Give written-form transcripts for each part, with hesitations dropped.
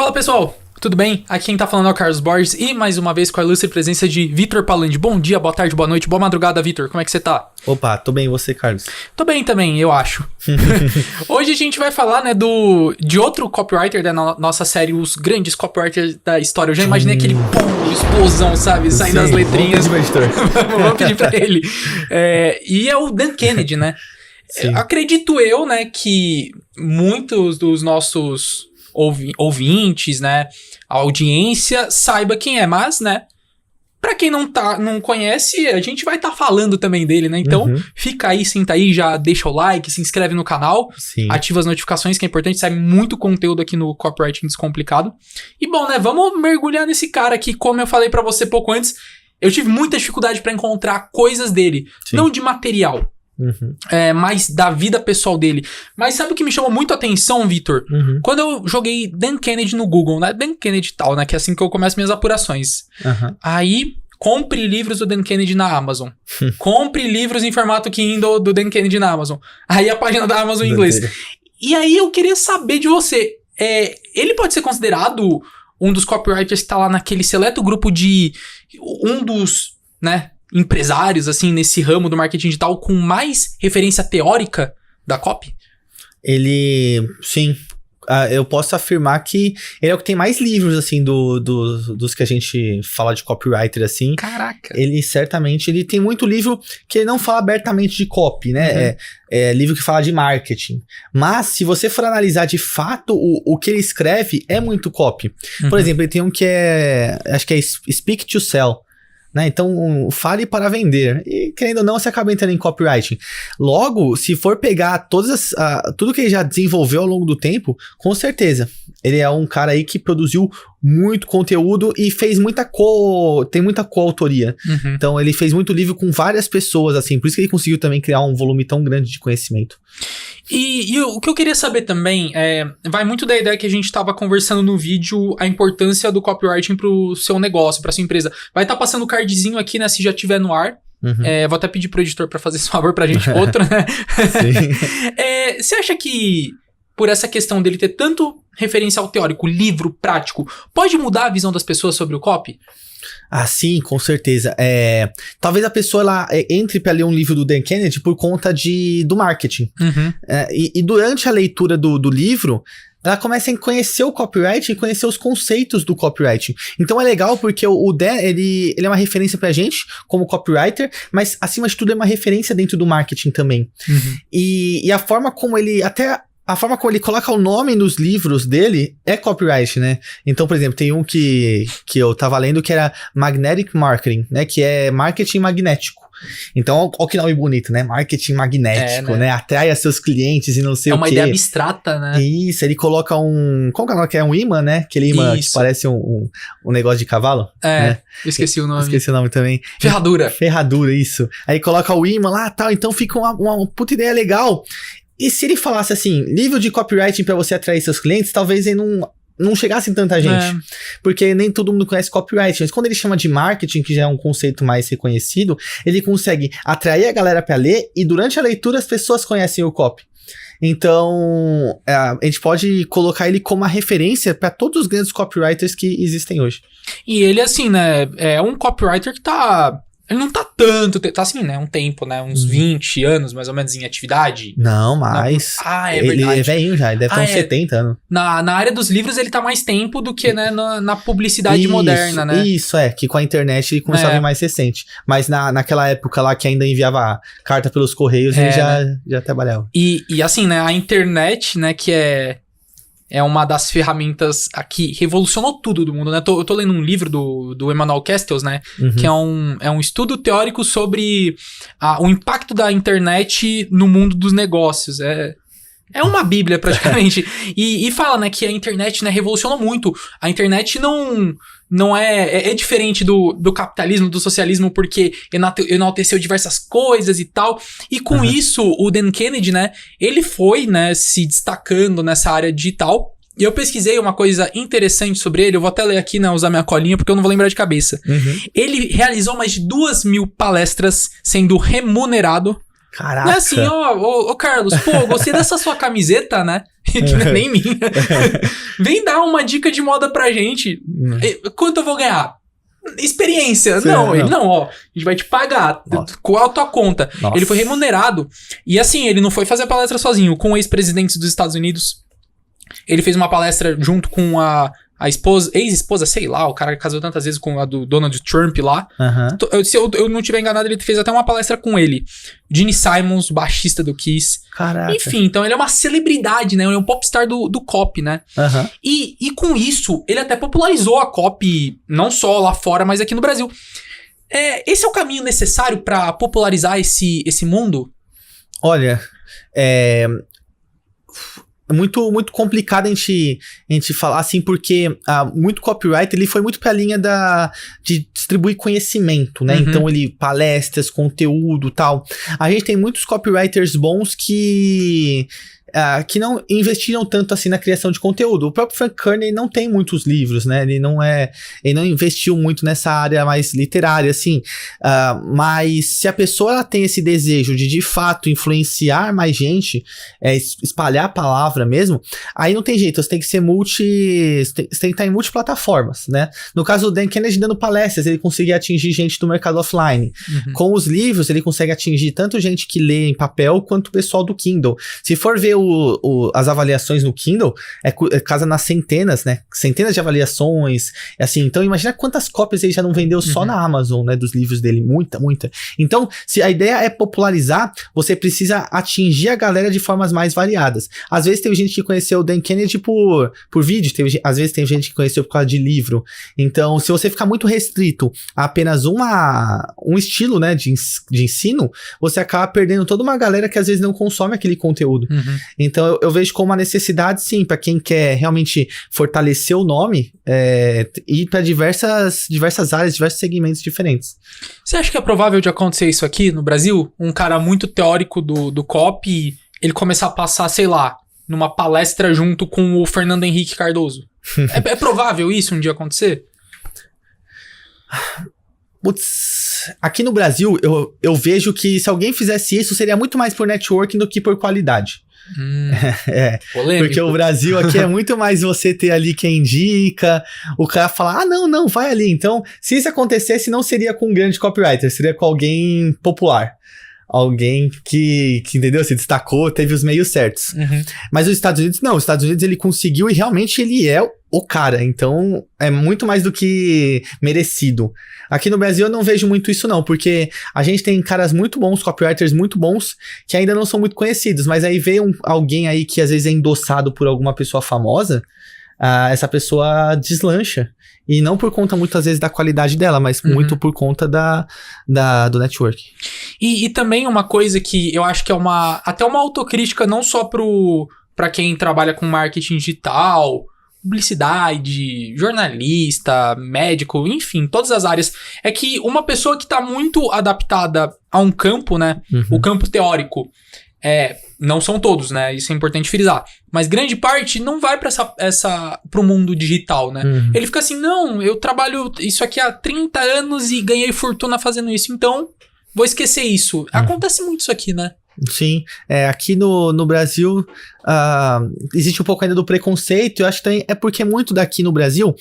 Fala pessoal, tudo bem? Aqui quem tá falando é o Carlos Borges e mais uma vez com a ilustre presença de Vitor Palandi. Bom dia, boa tarde, boa noite, boa madrugada, Vitor. Como é que você tá? Opa, tô bem, e você, Carlos? Tô bem também, eu acho. Hoje a gente vai falar, né, de outro copywriter da nossa série, os grandes copywriters da história. Eu já imaginei aquele explosão, sabe, saindo das letrinhas. Vamos pedir pra ele. E é o Dan Kennedy, né? Acredito eu, né, que muitos dos nossos ouvintes, né, a audiência saiba quem é, mas, né, pra quem não conhece, a gente vai estar falando também dele, né, então fica aí, senta aí, já deixa o like, se inscreve no canal, ativa as notificações, que é importante, sai muito conteúdo aqui no Copywriting Descomplicado. E bom, né, vamos mergulhar nesse cara aqui, como eu falei pra você pouco antes, eu tive muita dificuldade pra encontrar coisas dele, não de material, mas da vida pessoal dele. Mas sabe o que me chamou muito a atenção, Vitor? Quando eu joguei Dan Kennedy no Google, né? Dan Kennedy tal, né? Que é assim que eu começo minhas apurações. Aí, compre livros do Dan Kennedy na Amazon. Compre livros em formato Kindle do Dan Kennedy na Amazon. Aí a página da Amazon em inglês. E aí eu queria saber de você. Ele pode ser considerado um dos copywriters que tá lá naquele seleto grupo de um dos, né, empresários, assim, nesse ramo do marketing digital com mais referência teórica da copy? Ele, sim, eu posso afirmar que ele é o que tem mais livros, assim, dos que a gente fala de copywriter, assim. Caraca! Ele, certamente, ele tem muito livro que ele não fala abertamente de copy, né? É livro que fala de marketing. Mas, se você for analisar de fato o que ele escreve, é muito copy. Por exemplo, ele tem um que acho que é Speak to Sell. Né? Então, fale para vender. E, querendo ou não, você acaba entrando em copywriting. Logo, se for pegar tudo que ele já desenvolveu ao longo do tempo, com certeza. Ele é um cara aí que produziu muito conteúdo e fez tem muita coautoria. Então, ele fez muito livro com várias pessoas, assim. Por isso que ele conseguiu também criar um volume tão grande de conhecimento. E o que eu queria saber também vai muito da ideia que a gente estava conversando no vídeo, a importância do copywriting pro seu negócio, pra sua empresa. Vai estar passando o cardzinho aqui, né, se já tiver no ar. Vou até pedir pro editor pra fazer esse favor pra gente, outro, né? Você acha que, por essa questão dele ter tanto referencial teórico, livro, prático, pode mudar a visão das pessoas sobre o copy? Ah, sim, com certeza. Talvez a pessoa ela entre para ler um livro do Dan Kennedy por conta do marketing. E durante a leitura do livro, ela começa a conhecer o copywriting e conhecer os conceitos do copywriting. Então é legal porque o Dan, ele é uma referência pra gente como copywriter, mas acima de tudo é uma referência dentro do marketing também. E a forma como ele coloca o nome nos livros dele é copyright, né? Então, por exemplo, tem um que eu tava lendo que era Magnetic Marketing, né? Que é marketing magnético. Então, olha que nome bonito, né? Marketing magnético, né? Atraia seus clientes e não sei o quê. É uma ideia abstrata, né? Isso, ele coloca Qual que é o nome? Que é um imã, né? Aquele imã que parece um negócio de cavalo. Né? Eu esqueci o nome. Esqueci o nome também. Ferradura, isso. Aí coloca o imã lá e tal, então fica uma puta ideia legal. E se ele falasse assim, livro de copywriting pra você atrair seus clientes, talvez ele não chegasse em tanta gente. Porque nem todo mundo conhece copywriting. Mas quando ele chama de marketing, que já é um conceito mais reconhecido, ele consegue atrair a galera pra ler e durante a leitura as pessoas conhecem o copy. Então, a gente pode colocar ele como uma referência para todos os grandes copywriters que existem hoje. E ele, assim, né, é um copywriter que ele não tá tanto, tá assim, né, um tempo, né, uns 20 anos, mais ou menos, em atividade. Não, mais. Ele é velhinho já, ele deve ter uns 70 anos. Na área dos livros ele tá mais tempo do que, né, na publicidade moderna, né. Isso, que com a internet ele começou a vir mais recente. Mas naquela época lá que ainda enviava carta pelos correios, ele já trabalhava. E assim, né, a internet, né, que é uma das ferramentas que revolucionou tudo do mundo, né? Eu tô lendo um livro do Emmanuel Castells, né? Que é um estudo teórico sobre o impacto da internet no mundo dos negócios. É uma bíblia, praticamente. E fala, né, que a internet, né, revolucionou muito. A internet não é diferente do capitalismo, do socialismo, porque enalteceu diversas coisas e tal. E com isso, o Dan Kennedy, né, ele foi, né, se destacando nessa área digital. E eu pesquisei uma coisa interessante sobre ele, eu vou até ler aqui, né, usar minha colinha, porque eu não vou lembrar de cabeça. Ele realizou mais de 2.000 palestras sendo remunerado. Caraca. É assim, ó, Carlos, pô, gostei dessa sua camiseta, né? que não é nem minha. Vem dar uma dica de moda pra gente. Quanto eu vou ganhar? Experiência. Não, ó, a gente vai te pagar. Nossa. Qual a tua conta? Nossa. Ele foi remunerado. E assim, ele não foi fazer a palestra sozinho. Com ex-presidentes dos Estados Unidos, ele fez uma palestra junto com a esposa, ex-esposa, sei lá, o cara casou tantas vezes com a do Donald Trump lá. Se eu não tiver enganado, ele fez até uma palestra com ele. Gene Simons, baixista do Kiss. Caraca. Enfim, então ele é uma celebridade, né? Ele é um popstar do COP, né? E com isso, ele até popularizou a COP, não só lá fora, mas aqui no Brasil. Esse é o caminho necessário pra popularizar esse mundo? Olha, é muito, muito complicado a gente falar assim, porque muito copyright, ele foi muito pra linha de distribuir conhecimento, né? Então, palestras, conteúdo, tal. A gente tem muitos copywriters bons que não investiram tanto assim na criação de conteúdo. O próprio Frank Kern não tem muitos livros, né? Ele não investiu muito nessa área mais literária, assim. Mas se a pessoa ela tem esse desejo de fato influenciar mais gente, espalhar a palavra mesmo, aí não tem jeito, você tem que ser você tem que estar em multiplataformas, né? No caso do Dan Kennedy dando palestras, ele conseguia atingir gente do mercado offline. Com os livros, ele consegue atingir tanto gente que lê em papel, quanto o pessoal do Kindle. Se for ver as avaliações no Kindle, casa nas centenas, né? Centenas de avaliações, assim. Então, imagina quantas cópias ele já não vendeu só na Amazon, né? Dos livros dele. Muita, muita. Então, se a ideia é popularizar, você precisa atingir a galera de formas mais variadas. Às vezes, tem gente que conheceu o Dan Kennedy por vídeo. Às vezes, tem gente que conheceu por causa de livro. Então, se você ficar muito restrito a apenas um estilo, né? De ensino, você acaba perdendo toda uma galera que às vezes não consome aquele conteúdo. Então, eu vejo como uma necessidade, sim, para quem quer realmente fortalecer o nome, ir para diversas áreas, diversos segmentos diferentes. Você acha que é provável de acontecer isso aqui no Brasil? Um cara muito teórico do COP, ele começar a passar, sei lá, numa palestra junto com o Fernando Henrique Cardoso? É provável isso um dia acontecer? Putz, aqui no Brasil, eu vejo que se alguém fizesse isso, seria muito mais por networking do que por qualidade. Polêmico. Porque o Brasil aqui é muito mais você ter ali quem indica, o cara falar, não, vai ali. Então, se isso acontecesse, não seria com um grande copywriter, seria com alguém popular. Alguém que entendeu? Se destacou, teve os meios certos. Mas os Estados Unidos, não. Os Estados Unidos, ele conseguiu e realmente ele é o cara. Então, é muito mais do que merecido. Aqui no Brasil, eu não vejo muito isso, não. Porque a gente tem caras muito bons, copywriters muito bons, que ainda não são muito conhecidos. Mas aí veio alguém aí que às vezes é endossado por alguma pessoa famosa, essa pessoa deslancha. E não por conta, muitas vezes, da qualidade dela, mas muito por conta do network. E também uma coisa que eu acho que é até uma autocrítica, não só pra quem trabalha com marketing digital, publicidade, jornalista, médico, enfim, todas as áreas. É que uma pessoa que tá muito adaptada a um campo, né? O campo teórico, não são todos, né? Isso é importante frisar. Mas grande parte não vai pra pro mundo digital, né? Ele fica assim, não, eu trabalho isso aqui há 30 anos e ganhei fortuna fazendo isso, então vou esquecer isso. Acontece muito isso aqui, né? Sim, aqui no Brasil existe um pouco ainda do preconceito. Eu acho que também é porque muito daqui no Brasil,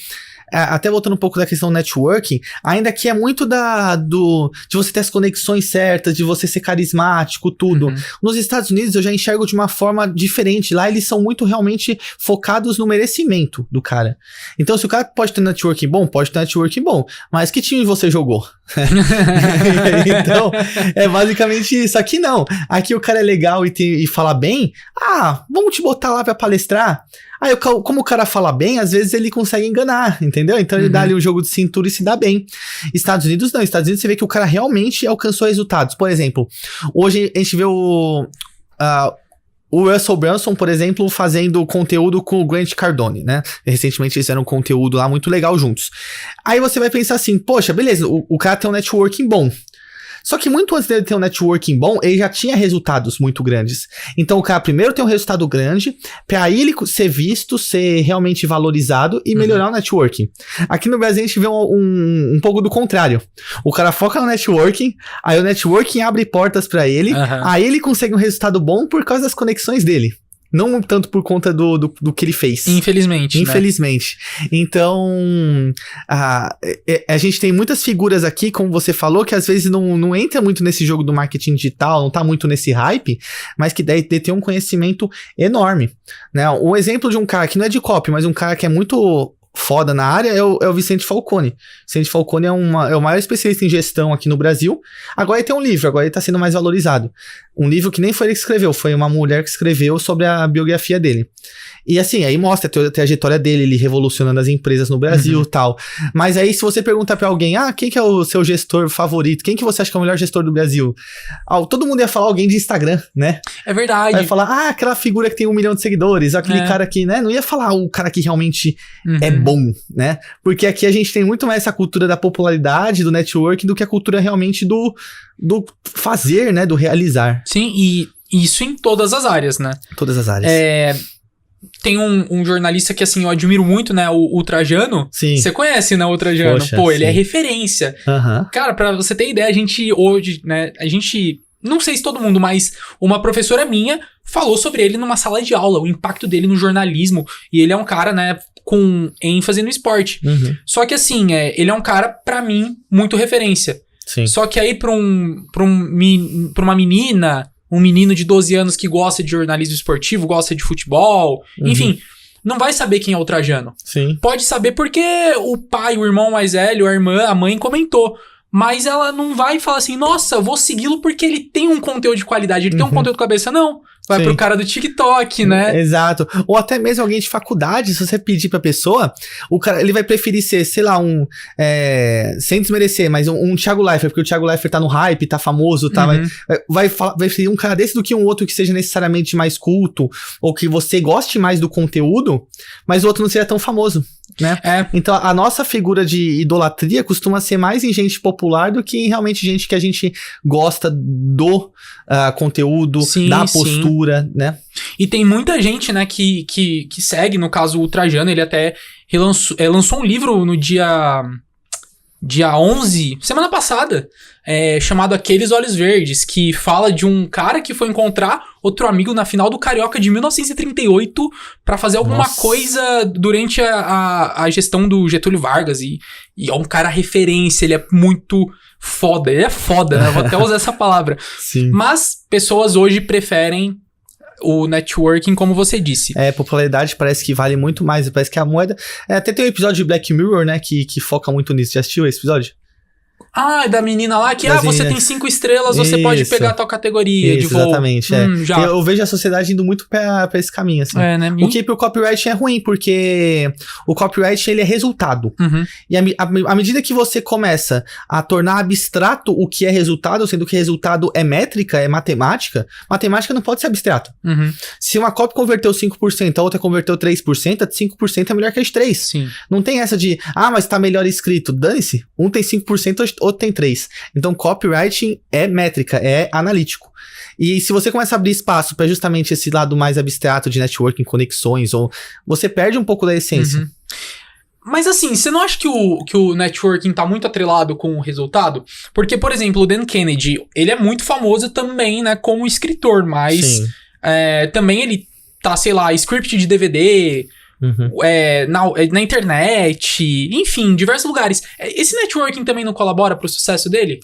até voltando um pouco da questão do networking, ainda que é muito de você ter as conexões certas, de você ser carismático, tudo. Nos Estados Unidos eu já enxergo de uma forma diferente. Lá eles são muito realmente focados no merecimento do cara. Então se o cara pode ter networking bom, pode ter networking bom, mas que time você jogou? Então, é basicamente isso. Aqui não. Aqui o cara é legal e fala bem. Vamos te botar lá pra palestrar. Aí, como o cara fala bem, às vezes ele consegue enganar, entendeu? Então ele dá ali um jogo de cintura e se dá bem. Estados Unidos não. Estados Unidos você vê que o cara realmente alcançou resultados. Por exemplo, hoje a gente vê o Russell Brunson, por exemplo, fazendo conteúdo com o Grant Cardone, né? Recentemente eles fizeram um conteúdo lá muito legal juntos. Aí você vai pensar assim, poxa, beleza, o cara tem um networking bom. Só que muito antes dele ter um networking bom, ele já tinha resultados muito grandes. Então o cara primeiro tem um resultado grande, pra aí ele ser visto, ser realmente valorizado e melhorar o networking. Aqui no Brasil a gente vê um pouco do contrário. O cara foca no networking, aí o networking abre portas pra ele, aí ele consegue um resultado bom por causa das conexões dele. Não tanto por conta do que ele fez. Infelizmente. Infelizmente. Né? Então, a gente tem muitas figuras aqui, como você falou, que às vezes não entra muito nesse jogo do marketing digital, não tá muito nesse hype, mas que deve ter um conhecimento enorme. Né? O exemplo de um cara que não é de copy, mas um cara que é muito foda na área é o Vicente Falcone. Vicente Falcone é o maior especialista em gestão aqui no Brasil. Agora ele tem um livro, agora ele tá sendo mais valorizado. Um livro que nem foi ele que escreveu, foi uma mulher que escreveu sobre a biografia dele. E assim, aí mostra a trajetória dele, ele revolucionando as empresas no Brasil e tal. Mas aí se você pergunta pra alguém, quem que é o seu gestor favorito? Quem que você acha que é o melhor gestor do Brasil? Todo mundo ia falar alguém de Instagram, né? É verdade. Vai falar, aquela figura que tem 1 milhão de seguidores, aquele cara que, né? Não ia falar o cara que realmente é bom, né? Porque aqui a gente tem muito mais essa cultura da popularidade, do networking, do que a cultura realmente do fazer, né? Do realizar. Sim, e isso em todas as áreas, né? Todas as áreas. Tem um jornalista que, assim, eu admiro muito, né? O Trajano. Sim. Você conhece, né? O Trajano. Poxa, ele é sim. referência. Uhum. Cara, pra você ter ideia, a gente hoje, né? Não sei se todo mundo, mas uma professora minha falou sobre ele numa sala de aula, o impacto dele no jornalismo. E ele é um cara, né? Com ênfase no esporte. Uhum. Só que, assim, ele é um cara, pra mim, muito referência. Sim. Só que aí pra uma menina, um menino de 12 anos que gosta de jornalismo esportivo, gosta de futebol, enfim, não vai saber quem é o Trajano. Sim. Pode saber porque o pai, o irmão mais velho, a irmã, a mãe comentou. Mas ela não vai falar assim, nossa, vou segui-lo porque ele tem um conteúdo de qualidade, ele tem um conteúdo de cabeça. Não, vai pro cara do TikTok, né? Exato. Ou até mesmo alguém de faculdade, se você pedir pra pessoa, o cara, ele vai preferir ser, sei lá, sem desmerecer, mas um Thiago Leifert, porque o Thiago Leifert tá no hype, tá famoso, tá, vai preferir um cara desse do que um outro que seja necessariamente mais culto, ou que você goste mais do conteúdo, mas o outro não seja tão famoso. Né? Então a nossa figura de idolatria costuma ser mais em gente popular do que em realmente gente que a gente gosta do conteúdo, da postura, né? E tem muita gente, né, que segue, no caso o Trajano, ele até lançou um livro no dia 11, semana passada, chamado Aqueles Olhos Verdes, que fala de um cara que foi encontrar outro amigo na final do Carioca de 1938 pra fazer alguma coisa durante a gestão do Getúlio Vargas, e é um cara referência, ele é muito foda, né? Vou até usar essa palavra. Sim. Mas pessoas hoje preferem o networking, como você disse. Popularidade parece que vale muito mais. Parece que a moeda... até tem um episódio de Black Mirror, né? Que foca muito nisso. Já assistiu esse episódio? Da menina lá que, você tem 5 estrelas, você pode pegar a tal categoria de voo. Exatamente, já. Eu vejo a sociedade indo muito pra esse caminho, assim. Né? O que pro copyright é ruim, porque o copyright, ele é resultado. E à medida que você começa a tornar abstrato o que é resultado, sendo que resultado é métrica, é matemática não pode ser abstrato. Se uma copy converteu 5%, a outra converteu 3%, a de 5% é melhor que a de 3%. Sim. Não tem essa de, mas tá melhor escrito. Dane-se, um tem 5%, outro tem 3%. Então, copywriting é métrica, é analítico. E se você começa a abrir espaço para justamente esse lado mais abstrato de networking, conexões, ou você perde um pouco da essência. Mas assim, você não acha que o networking tá muito atrelado com o resultado? Porque, por exemplo, o Dan Kennedy, ele é muito famoso também, né, como escritor, mas também ele tá, sei lá, script de DVD... na internet, enfim, diversos lugares. Esse networking também não colabora pro sucesso dele?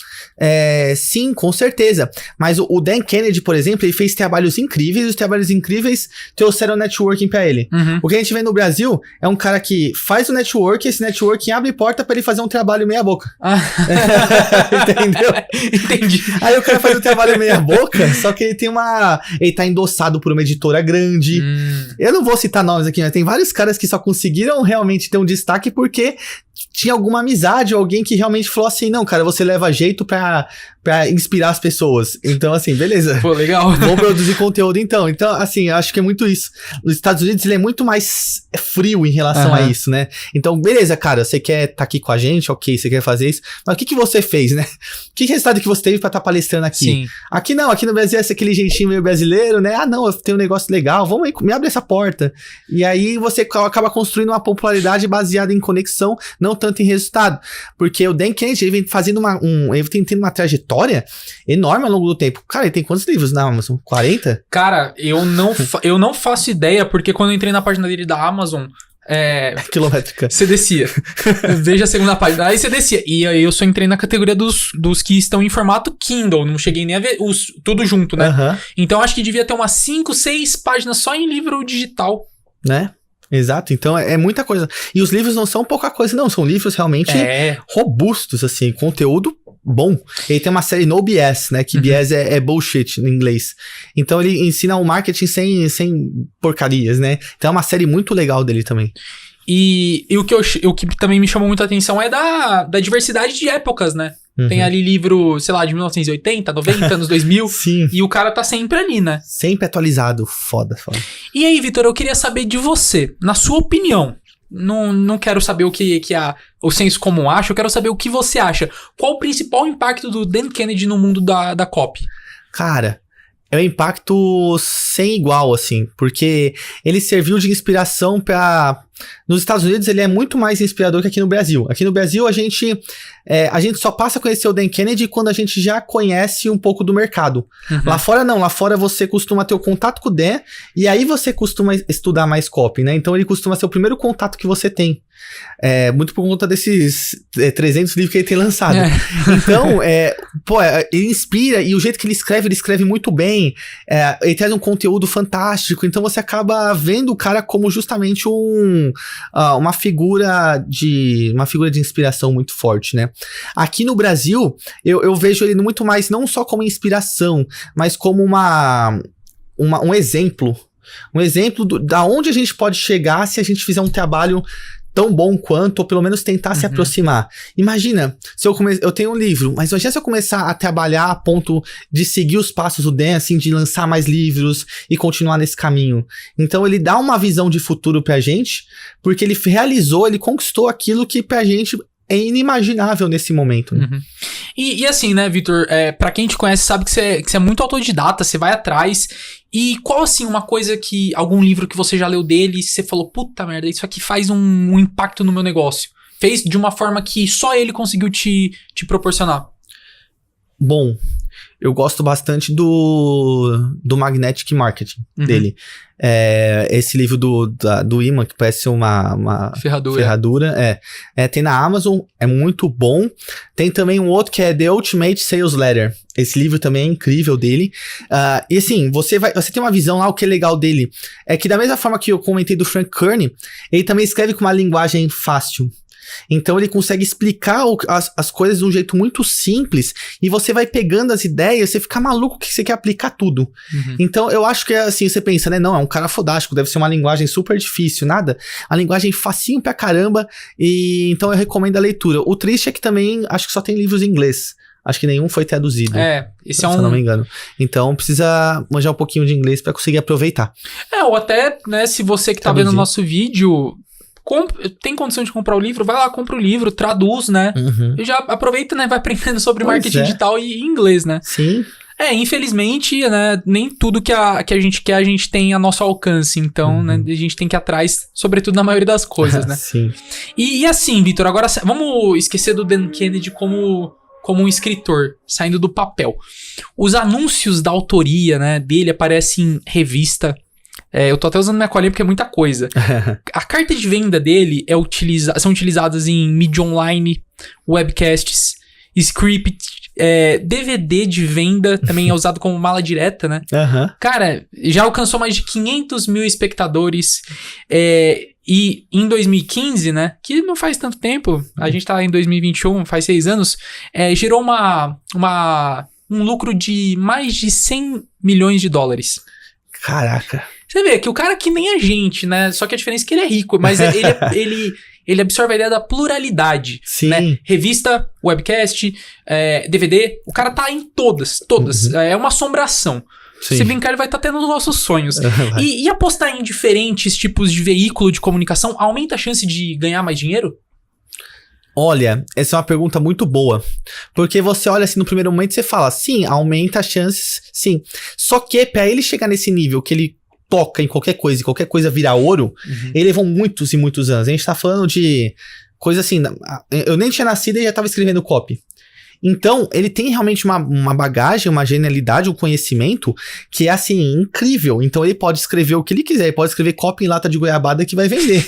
Sim, com certeza. Mas o Dan Kennedy, por exemplo, ele fez trabalhos incríveis, e os trabalhos incríveis trouxeram networking pra ele. O que a gente vê no Brasil é um cara que faz o networking, esse networking abre porta pra ele fazer um trabalho meia boca. Entendeu? Entendi. Aí o cara faz o trabalho meia boca, só que ele tá endossado por uma editora grande. Eu não vou citar nomes aqui, mas tem vários caras que só conseguiram realmente ter um destaque porque tinha alguma amizade ou alguém que realmente falou assim, não, cara, você leva jeito pra inspirar as pessoas. Então, assim, beleza. Pô, legal. Vou produzir conteúdo então. Então, assim, eu acho que é muito isso. Nos Estados Unidos, ele é muito mais frio em relação a isso, né? Então, beleza, cara, você quer estar aqui com a gente, ok, você quer fazer isso, mas o que você fez, né? Que resultado que você teve pra estar palestrando aqui? Sim. Aqui não, aqui no Brasil é aquele jeitinho meio brasileiro, né? Não, eu tenho um negócio legal, vamos aí, me abre essa porta. E aí você acaba construindo uma popularidade baseada em conexão, não tanto em resultado. Porque o Dan Kennedy, ele vem fazendo ele tem tendo uma trajetória enorme ao longo do tempo. Cara, ele tem quantos livros na Amazon? 40? Cara, eu não faço ideia, porque quando eu entrei na página dele da Amazon... Quilométrica. Você descia. Veja a segunda página. Aí você descia. E aí eu só entrei na categoria dos que estão em formato Kindle. Não cheguei nem a ver tudo junto, né? Então acho que devia ter umas 5, 6 páginas só em livro digital. Né? Exato. Então é muita coisa. E os livros não são pouca coisa, não. São livros realmente robustos, assim. Conteúdo bom. Ele tem uma série No BS, né? Que BS é bullshit em inglês. Então ele ensina o marketing sem porcarias, né? Então é uma série muito legal dele também. E o que também me chamou muita atenção é da diversidade de épocas, né? Tem ali livro, sei lá, de 1980, 90, anos 2000. Sim. E o cara tá sempre ali, né? Sempre atualizado. Foda. E aí, Vitor, eu queria saber de você, na sua opinião. Não quero saber o que o senso comum acha, eu quero saber o que você acha. Qual o principal impacto do Dan Kennedy no mundo da copy? Cara, é um impacto sem igual, assim, porque ele serviu de inspiração pra... Nos Estados Unidos ele é muito mais inspirador que aqui no Brasil. Aqui no Brasil a gente só passa a conhecer o Dan Kennedy quando a gente já conhece um pouco do mercado. Lá fora não, lá fora você costuma ter o contato com o Dan e aí você costuma estudar mais copy, né? Então ele costuma ser o primeiro contato que você tem. Muito por conta desses 300 livros que ele tem lançado. Então, ele inspira e o jeito que ele escreve muito bem. Ele traz um conteúdo fantástico. Então você acaba vendo o cara como justamente uma figura de inspiração muito forte, né? Aqui no Brasil, eu vejo ele muito mais não só como inspiração, mas como um exemplo. Um exemplo da onde a gente pode chegar se a gente fizer um trabalho tão bom quanto, ou pelo menos tentar se aproximar. Imagina, se eu tenho um livro, mas imagina se eu começar a trabalhar a ponto de seguir os passos do Dan, assim, de lançar mais livros e continuar nesse caminho. Então ele dá uma visão de futuro pra gente, porque ele conquistou aquilo que pra gente é inimaginável nesse momento. Né? E assim, né, Vitor, pra quem te conhece sabe que você é muito autodidata, você vai atrás. E qual, assim, algum livro que você já leu dele e você falou, puta merda, isso aqui faz um impacto no meu negócio? Fez de uma forma que só ele conseguiu te proporcionar? Bom, eu gosto bastante do Magnetic Marketing dele. Esse livro do imã, que parece uma ferradura. Tem na Amazon, é muito bom. Tem também um outro que é The Ultimate Sales Letter. Esse livro também é incrível dele. E assim, você tem uma visão lá, o que é legal dele é que da mesma forma que eu comentei do Frank Kern, ele também escreve com uma linguagem fácil. Então ele consegue explicar as coisas de um jeito muito simples e você vai pegando as ideias, você fica maluco que você quer aplicar tudo. Então eu acho que assim, você pensa, né? Não, é um cara fodástico, deve ser uma linguagem super difícil, nada. A linguagem facinho pra caramba e então eu recomendo a leitura. O triste é que também acho que só tem livros em inglês. Acho que nenhum foi traduzido. Se eu não me engano. Então, precisa manjar um pouquinho de inglês pra conseguir aproveitar. Ou até, né, se você que tá vendo o nosso vídeo... tem condição de comprar o livro, vai lá, compra o livro, traduz, né? E já aproveita, né? Vai aprendendo sobre marketing digital e inglês, né? Sim. Infelizmente, né? Nem tudo que a gente quer, a gente tem a nosso alcance. Então, né? A gente tem que ir atrás, sobretudo na maioria das coisas, né? Sim. E assim, Vitor, agora vamos esquecer do Dan Kennedy como um escritor, saindo do papel. Os anúncios da autoria, né, dele aparecem em revista. Eu tô até usando minha colinha porque é muita coisa. A carta de venda dele são utilizadas em mídia online, webcasts, script, DVD de venda, também é usado como mala direta, né? Cara, já alcançou mais de 500 mil espectadores. E em 2015, né? Que não faz tanto tempo, a gente tá em 2021, faz 6 anos, gerou um lucro de mais de 100 milhões de dólares. Caraca. Você vê que o cara que nem a gente, né? Só que a diferença é que ele é rico, mas ele absorve a ideia da pluralidade. Sim. Né? Revista, webcast, DVD, o cara tá em todas. É uma assombração. Sim. Se brincar, ele vai estar tendo os nossos sonhos. E apostar em diferentes tipos de veículo de comunicação aumenta a chance de ganhar mais dinheiro? Olha, essa é uma pergunta muito boa. Porque você olha assim no primeiro momento e você fala, sim, aumenta as chances, sim. Só que pra ele chegar nesse nível que ele toca em qualquer coisa vira ouro, ele levou muitos e muitos anos. A gente tá falando de coisa assim, eu nem tinha nascido e já tava escrevendo copy. Então, ele tem realmente uma bagagem, uma genialidade, um conhecimento que é, assim, incrível. Então, ele pode escrever o que ele quiser. Ele pode escrever copy em lata de goiabada que vai vender.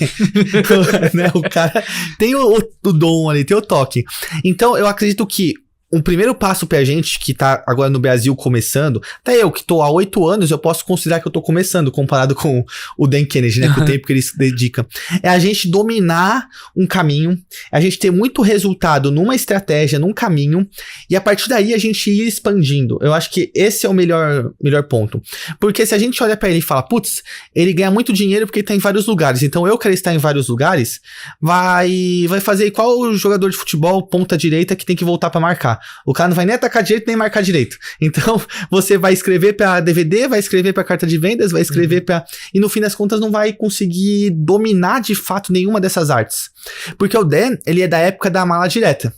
Né? O cara tem o dom ali, tem o toque. Então, eu acredito que um primeiro passo pra gente que tá agora no Brasil começando, até eu que tô há 8 anos, eu posso considerar que eu tô começando comparado com o Dan Kennedy, né, com o tempo que ele se dedica, é a gente dominar um caminho, a gente ter muito resultado numa estratégia, num caminho, e a partir daí a gente ir expandindo. Eu acho que esse é o melhor ponto, porque se a gente olha pra ele e fala, putz, ele ganha muito dinheiro porque ele tá em vários lugares, então eu quero estar em vários lugares, vai fazer igual o jogador de futebol ponta direita que tem que voltar pra marcar. O cara não vai nem atacar direito, nem marcar direito. Então, você vai escrever pra DVD, vai escrever pra carta de vendas, vai escrever pra... E no fim das contas, não vai conseguir dominar de fato nenhuma dessas artes. Porque o Dan, ele é da época da mala direta.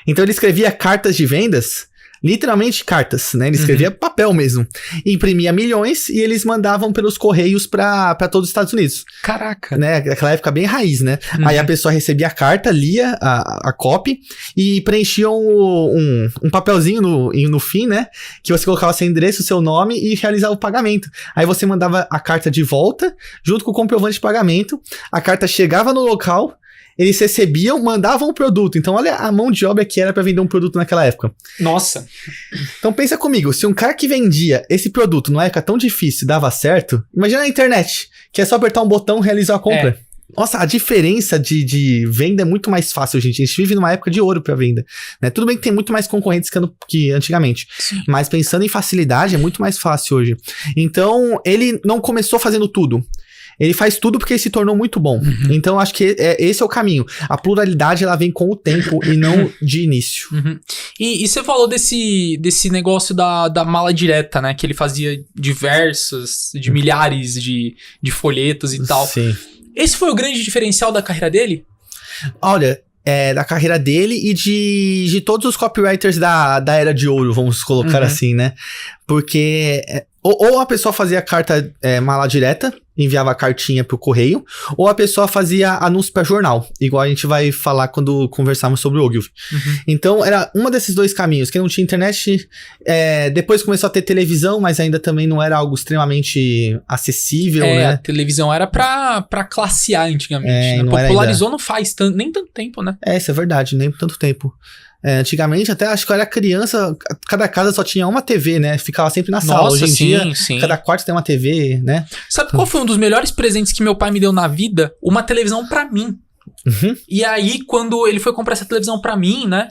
Então, ele escrevia cartas de vendas... Literalmente cartas, né? Ele escrevia papel mesmo. Imprimia milhões e eles mandavam pelos correios pra todos os Estados Unidos. Caraca. Né? Aquela época bem raiz, né? Aí a pessoa recebia a carta, lia a copy e preenchia um papelzinho no fim, né? Que você colocava seu endereço, seu nome e realizava o pagamento. Aí você mandava a carta de volta junto com o comprovante de pagamento. A carta chegava no local... Eles recebiam, mandavam o produto. Então, olha a mão de obra que era pra vender um produto naquela época. Nossa. Então, pensa comigo. Se um cara que vendia esse produto numa época tão difícil dava certo, imagina a internet, que é só apertar um botão e realizar a compra. Nossa, a diferença de venda é muito mais fácil hoje em dia. A gente vive numa época de ouro pra venda. Né? Tudo bem que tem muito mais concorrentes que antigamente. Sim. Mas pensando em facilidade, é muito mais fácil hoje. Então, ele não começou fazendo tudo. Ele faz tudo porque ele se tornou muito bom. Então, acho que esse é o caminho. A pluralidade, ela vem com o tempo e não de início. E você falou desse negócio da mala direta, né? Que ele fazia de milhares de folhetos e tal. Sim. Esse foi o grande diferencial da carreira dele? Olha... da carreira dele e de todos os copywriters da era de ouro, vamos colocar assim, né? Porque ou a pessoa fazia carta mala direta, enviava a cartinha pro correio, ou a pessoa fazia anúncio pra jornal, igual a gente vai falar quando conversarmos sobre o Ogilvy. Então, era um desses dois caminhos. Quem não tinha internet, depois começou a ter televisão, mas ainda também não era algo extremamente acessível, né? A televisão era pra classe A antigamente, né? Popularizou não faz nem tanto tempo, né? Isso é verdade, nem tanto tempo. Antigamente, até acho que eu era criança, cada casa só tinha uma TV, né? Ficava sempre na sala. Hoje em dia, cada quarto tem uma TV, né? Sabe qual foi um dos melhores presentes que meu pai me deu na vida? Uma televisão pra mim. E aí, quando ele foi comprar essa televisão pra mim, né?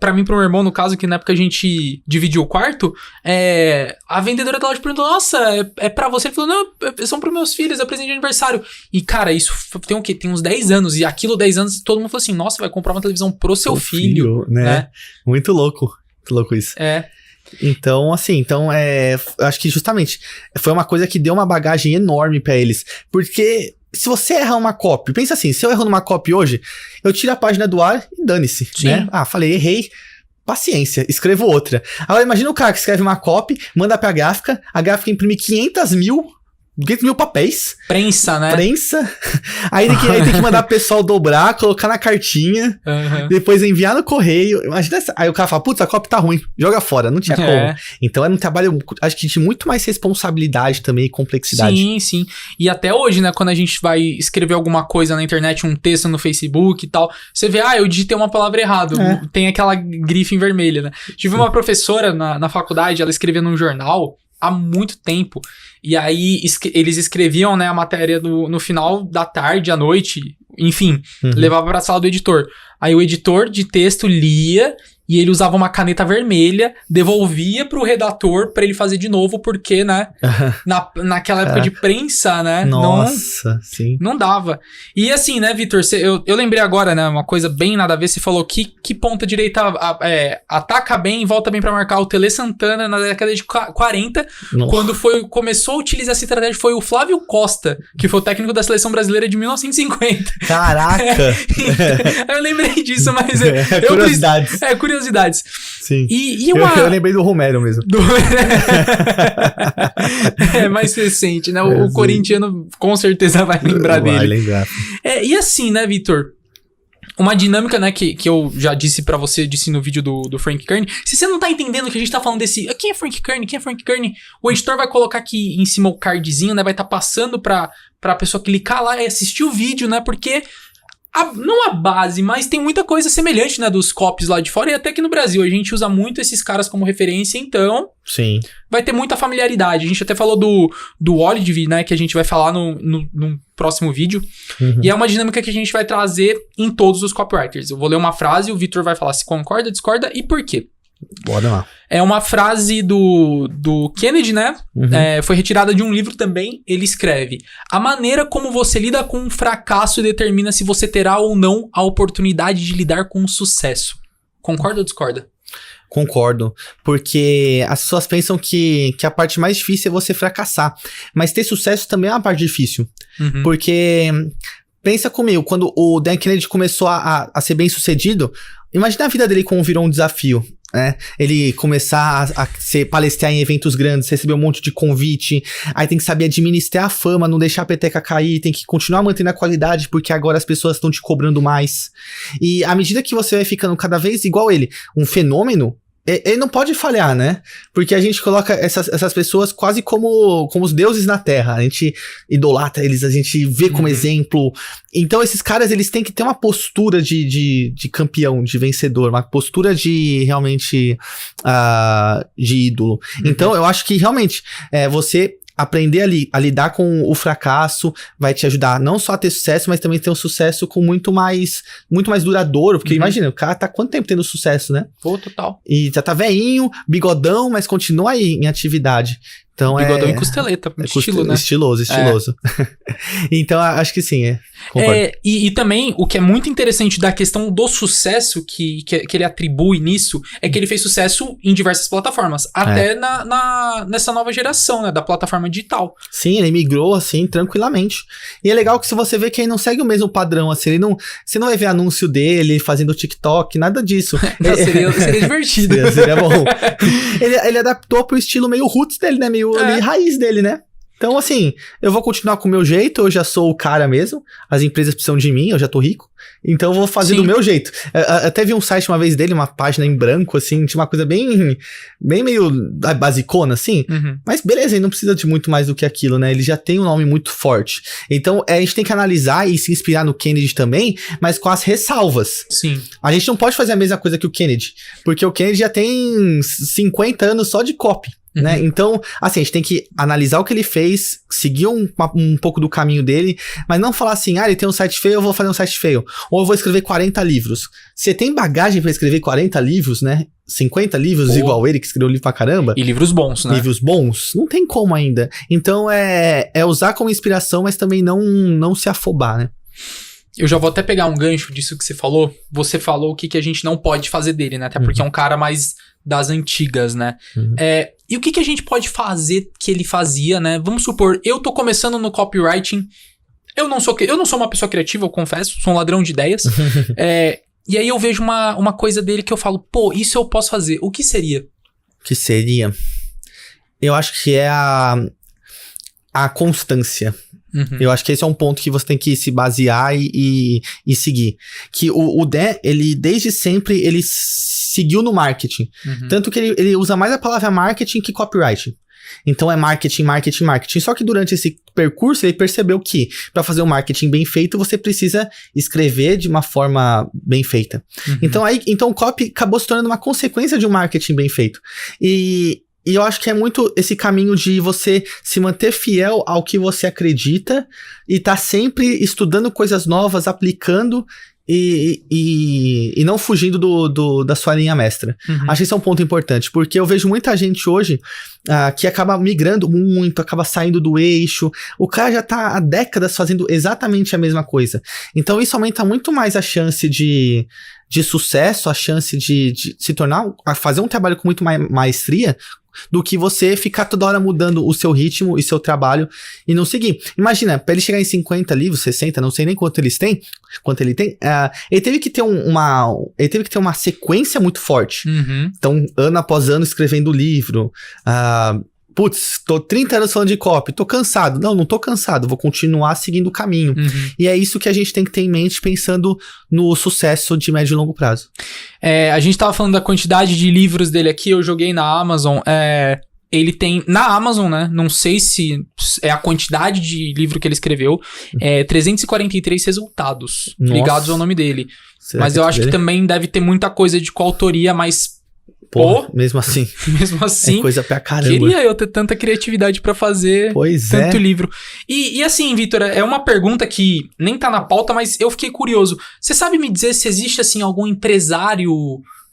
Pra mim e pro meu irmão, no caso, que na época a gente dividiu o quarto, a vendedora da loja perguntou, nossa, é pra você? Ele falou, não, são pros meus filhos, é presente de aniversário. E, cara, isso tem o quê? Tem uns 10 anos. E aquilo, 10 anos, todo mundo falou assim, nossa, vai comprar uma televisão pro seu filho, né? Muito louco isso. Então, assim, acho que justamente foi uma coisa que deu uma bagagem enorme pra eles, porque... Se você errar uma copy, pensa assim, se eu erro numa copy hoje, eu tiro a página do ar e dane-se, né? Falei, errei, paciência, escrevo outra. Agora imagina o cara que escreve uma copy, manda pra gráfica, a gráfica imprime 500 mil papéis. Prensa, né? Aí tem que mandar o pessoal dobrar, colocar na cartinha, depois enviar no correio. Imagina essa. Aí o cara fala, putz, a cópia tá ruim, joga fora, não tinha como. Então era um trabalho, acho que de muito mais responsabilidade também e complexidade. Sim. E até hoje, né, quando a gente vai escrever alguma coisa na internet, um texto no Facebook e tal, você vê, eu digitei uma palavra errada, tem aquela grife em vermelho, né? Tive uma professora na faculdade, ela escrevia num jornal há muito tempo. E aí eles escreviam, né, a matéria no final da tarde, à noite, enfim, levava pra sala do editor. Aí o editor de texto lia e ele usava uma caneta vermelha, devolvia pro redator pra ele fazer de novo, porque, né, naquela época de prensa, né, sim. Não dava. E assim, né, Vitor, eu lembrei agora, né, uma coisa bem nada a ver, você falou que ponta direita ataca bem e volta bem pra marcar. O Tele Santana, na década de 40, quando começou a utilizar essa estratégia, foi o Flávio Costa, que foi o técnico da seleção brasileira de 1950. Caraca! Eu lembrei disso, mas... Curiosidades. Curiosidades. curiosidades. Sim. E eu lembrei do Romero mesmo. É mais recente, né? O corintiano com certeza vai lembrar dele. Vai lembrar. E assim, né, Vitor? Uma dinâmica, né, que eu já disse pra você, disse no vídeo do Frank Kern. Se você não tá entendendo que a gente tá falando desse... Quem é Frank Kern? Quem é Frank Kern? O editor vai colocar aqui em cima o cardzinho, né? Vai tá passando pra pessoa clicar lá e assistir o vídeo, né? Porque... não a base, mas tem muita coisa semelhante, né, dos copies lá de fora, e até aqui no Brasil a gente usa muito esses caras como referência, então sim, vai ter muita familiaridade. A gente até falou do Olive, né, que a gente vai falar no próximo vídeo, e é uma dinâmica que a gente vai trazer em todos os copywriters. Eu vou ler uma frase e o Vitor vai falar se concorda, discorda e por quê. Bora lá. É uma frase do Kennedy, né? Foi retirada de um livro também. Ele escreve: a maneira como você lida com um fracasso determina se você terá ou não a oportunidade de lidar com o sucesso. Concorda ou discorda? Concordo, porque as pessoas pensam que a parte mais difícil é você fracassar, mas ter sucesso também é uma parte difícil, porque pensa comigo, quando o Dan Kennedy começou a ser bem sucedido, imagina a vida dele como virou um desafio, né? Ele começar a palestrar em eventos grandes, receber um monte de convite, aí tem que saber administrar a fama, não deixar a peteca cair, tem que continuar mantendo a qualidade, porque agora as pessoas estão te cobrando mais. E à medida que você vai ficando cada vez igual ele, um fenômeno, ele não pode falhar, né? Porque a gente coloca essas pessoas quase como os deuses na Terra. A gente idolatra eles, a gente vê como exemplo. Então esses caras, eles têm que ter uma postura de campeão, de vencedor, uma postura de realmente de ídolo. Então eu acho que realmente você aprender a lidar com o fracasso vai te ajudar não só a ter sucesso, mas também ter um sucesso com muito mais duradouro. Porque imagina, o cara tá quanto tempo tendo sucesso, né? Pô, total. E já tá velhinho, bigodão, mas continua aí em atividade. Então bigodão e costeleta, estilo, né? Estiloso. Então, acho que sim, concordo. E também, o que é muito interessante da questão do sucesso que ele atribui nisso, é que ele fez sucesso em diversas plataformas. Até nessa nova geração, né? Da plataforma digital. Sim, ele migrou, assim, tranquilamente. E é legal que se você vê que ele não segue o mesmo padrão, assim, você não vai ver anúncio dele fazendo TikTok, nada disso. Não, seria divertido. Seria bom. Ele adaptou pro estilo meio roots dele, né? Meio raiz dele, né? Então, assim, eu vou continuar com o meu jeito, eu já sou o cara mesmo, as empresas precisam de mim, eu já tô rico, então eu vou fazer do meu jeito. Até vi um site uma vez dele, uma página em branco, assim, tinha uma coisa bem meio basicona, assim, mas beleza, ele não precisa de muito mais do que aquilo, né? Ele já tem um nome muito forte. Então, a gente tem que analisar e se inspirar no Kennedy também, mas com as ressalvas. Sim. A gente não pode fazer a mesma coisa que o Kennedy, porque o Kennedy já tem 50 anos só de copy. Né? Então, assim, a gente tem que analisar o que ele fez, seguir um pouco do caminho dele, mas não falar assim, ele tem um site feio, eu vou fazer um site feio. Ou eu vou escrever 40 livros. Você tem bagagem pra escrever 40 livros, né? 50 livros igual ele, que escreveu livro pra caramba. E livros bons, né? Livros bons? Não tem como ainda. Então, é usar como inspiração, mas também não se afobar, né? Eu já vou até pegar um gancho disso que você falou. Você falou o que a gente não pode fazer dele, né? Até porque é um cara mais das antigas, né? E o que a gente pode fazer que ele fazia, né? Vamos supor, eu tô começando no copywriting. Eu não sou uma pessoa criativa, eu confesso. Sou um ladrão de ideias. E aí eu vejo uma coisa dele que eu falo, pô, isso eu posso fazer. O que seria? O que seria? Eu acho que é a constância. Eu acho que esse é um ponto que você tem que se basear e seguir. Que o Dan, ele desde sempre, ele seguiu no marketing. Tanto que ele usa mais a palavra marketing que copywriting. Então é marketing. Só que durante esse percurso ele percebeu que para fazer um marketing bem feito, você precisa escrever de uma forma bem feita. Então o copy acabou se tornando uma consequência de um marketing bem feito. E eu acho que é muito esse caminho de você se manter fiel ao que você acredita e tá sempre estudando coisas novas, aplicando e não fugindo da sua linha mestra. Acho que esse é um ponto importante, porque eu vejo muita gente hoje que acaba migrando muito, acaba saindo do eixo. O cara já tá há décadas fazendo exatamente a mesma coisa. Então isso aumenta muito mais a chance de sucesso, a chance de se tornar, a fazer um trabalho com muito mais maestria, do que você ficar toda hora mudando o seu ritmo e seu trabalho e não seguir. Imagina, pra ele chegar em 50 livros, 60, não sei nem quanto ele tem, ele teve que ter uma sequência muito forte. Então, ano após ano escrevendo livro, putz, tô 30 anos falando de copy, tô cansado. Não tô cansado, vou continuar seguindo o caminho. E é isso que a gente tem que ter em mente pensando no sucesso de médio e longo prazo. A gente tava falando da quantidade de livros dele aqui, eu joguei na Amazon, ele tem, na Amazon, né, não sei se é a quantidade de livro que ele escreveu, 343 resultados ligados ao nome dele. Será mas eu acho que também deve ter muita coisa de coautoria, mas... mesmo assim. É coisa pra caramba. Queria eu ter tanta criatividade pra fazer tanto livro. E assim, Vitor, é uma pergunta que nem tá na pauta, mas eu fiquei curioso. Você sabe me dizer se existe, assim, algum empresário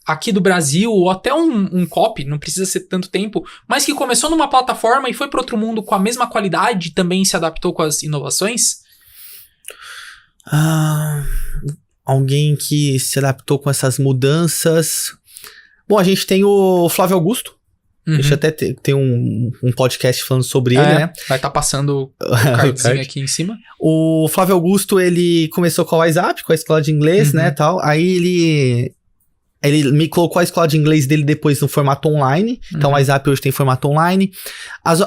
aqui do Brasil, ou até um copy, não precisa ser tanto tempo, mas que começou numa plataforma e foi pra outro mundo com a mesma qualidade e também se adaptou com as inovações? Alguém que se adaptou com essas mudanças... Bom, a gente tem o Flávio Augusto. A gente até tem um podcast falando sobre ele, né? Vai estar passando o cardzinho aqui em cima. O Flávio Augusto, ele começou com a WhatsApp, com a escola de inglês, né, tal. Aí ele me colocou a escola de inglês dele depois no formato online. Então, o WhatsApp hoje tem formato online.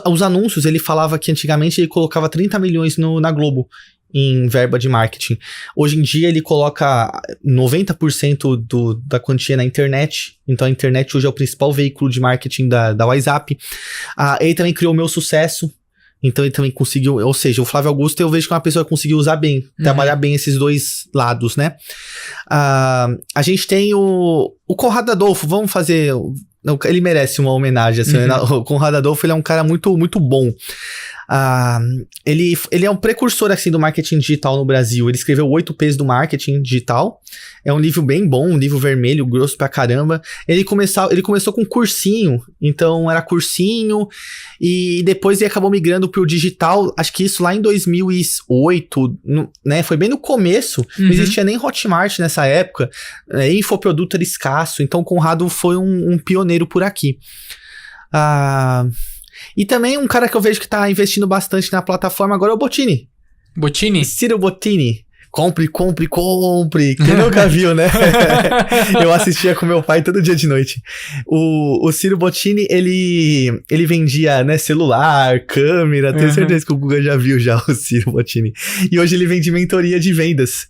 Os anúncios, ele falava que antigamente ele colocava 30 milhões na Globo em verba de marketing. Hoje em dia ele coloca 90% da quantia na internet. Então a internet hoje é o principal veículo de marketing da WhatsApp. Ele também criou o Meu Sucesso. Então ele também conseguiu, ou seja, o Flávio Augusto eu vejo que é uma pessoa que conseguiu usar bem, trabalhar bem esses dois lados, né? A gente tem o Conrado Adolfo, vamos fazer... Ele merece uma homenagem, assim, né? O Conrado Adolfo, ele é um cara muito, muito bom. Ele é um precursor, assim, do marketing digital no Brasil. Ele escreveu 8 P's do marketing digital. É um livro bem bom, um livro vermelho, grosso pra caramba. Ele começou com cursinho, então era cursinho, e depois ele acabou migrando pro digital, acho que isso lá em 2008, né? Foi bem no começo, não existia nem Hotmart nessa época, infoproduto era escasso, então o Conrado foi um pioneiro por aqui. E também um cara que eu vejo que tá investindo bastante na plataforma agora é o Bottini. Bottini? Ciro Bottini. Compre. Quem nunca viu, né? Eu assistia com meu pai todo dia de noite. O Ciro Bottini, ele vendia, né, celular, câmera. Tenho certeza que o Guga já viu o Ciro Bottini. E hoje ele vende mentoria de vendas.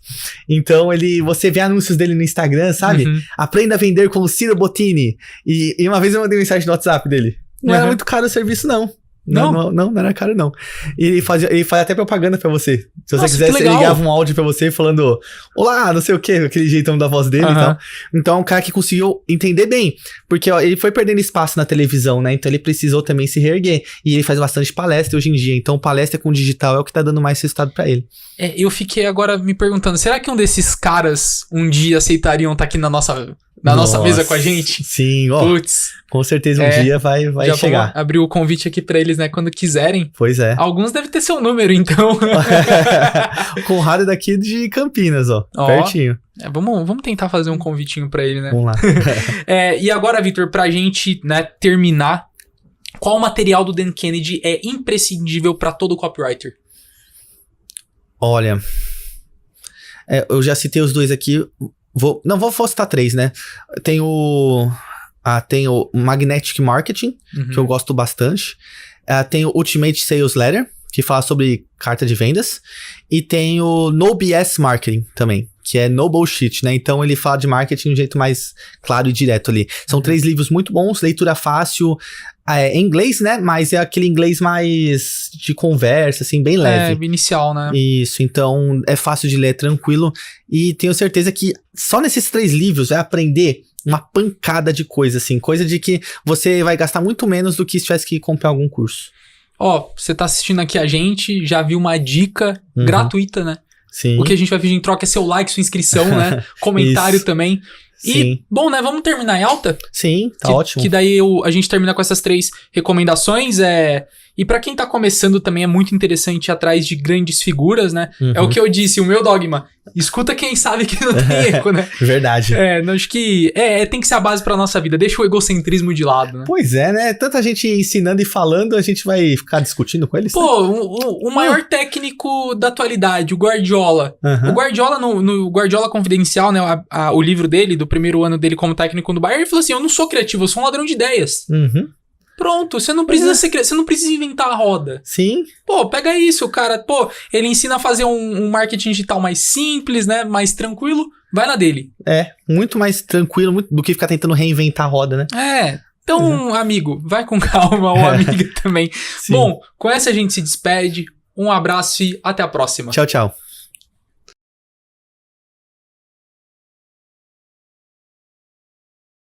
Então, você vê anúncios dele no Instagram, sabe? Aprenda a vender com o Ciro Bottini. E uma vez eu mandei mensagem no WhatsApp dele. Não era muito caro o serviço, não. Não era caro, não. E ele faz até propaganda pra você. Se você quisesse, ele ligava um áudio pra você falando olá, não sei o que, aquele jeitão da voz dele e tal. Então é um cara que conseguiu entender bem. Porque ele foi perdendo espaço na televisão, né? Então ele precisou também se reerguer. E ele faz bastante palestra hoje em dia. Então palestra com digital é o que tá dando mais resultado pra ele. Eu fiquei agora me perguntando, será que um desses caras um dia aceitariam estar aqui na nossa mesa com a gente? Sim, Putz. Com certeza um dia vai já chegar. Já abrir o convite aqui pra eles, né, quando quiserem. Pois é. Alguns devem ter seu número, então. O Conrado é daqui de Campinas, pertinho. Vamos tentar fazer um convitinho pra ele, né? Vamos lá. E agora, Vitor, pra gente, né, terminar, qual material do Dan Kennedy é imprescindível pra todo copywriter? Olha, eu já citei os dois aqui. Vou citar 3, né? Tem o Magnetic Marketing, que eu gosto bastante. Tem o Ultimate Sales Letter, que fala sobre carta de vendas. E tem o No BS Marketing também, que é no bullshit, né? Então ele fala de marketing de um jeito mais claro e direto ali. São 3 livros muito bons, leitura fácil, em inglês, né? Mas é aquele inglês mais de conversa, assim, bem leve. Inicial, né? Isso, então é fácil de ler, tranquilo. E tenho certeza que só nesses 3 livros vai aprender uma pancada de coisa, assim. Coisa de que você vai gastar muito menos do que se tivesse que comprar algum curso. Você tá assistindo aqui a gente, já viu uma dica gratuita, né? Sim. O que a gente vai pedir em troca é seu like, sua inscrição, né? Comentário também. E, bom, né, vamos terminar em alta? Sim, tá ótimo. Que daí a gente termina com essas 3 recomendações, E pra quem tá começando também é muito interessante ir atrás de grandes figuras, né? É o que eu disse, o meu dogma. Escuta quem sabe que não tem erro, né? Verdade. Acho que tem que ser a base pra nossa vida. Deixa o egocentrismo de lado, né? Pois é, né? Tanta gente ensinando e falando, a gente vai ficar discutindo com eles? Pô, o maior técnico da atualidade, o Guardiola. O Guardiola, no Guardiola Confidencial, né? O livro dele, do primeiro ano dele como técnico do Bayern, ele falou assim, eu não sou criativo, eu sou um ladrão de ideias. Pronto, você não precisa ser criativo, você não precisa inventar a roda. Sim. Pô, pega isso, o cara, ele ensina a fazer um marketing digital mais simples, né, mais tranquilo, vai na dele. Muito mais tranquilo do que ficar tentando reinventar a roda, né? Então, amigo, vai com calma, ou amiga também. Sim. Bom, com essa a gente se despede, um abraço e até a próxima. Tchau, tchau.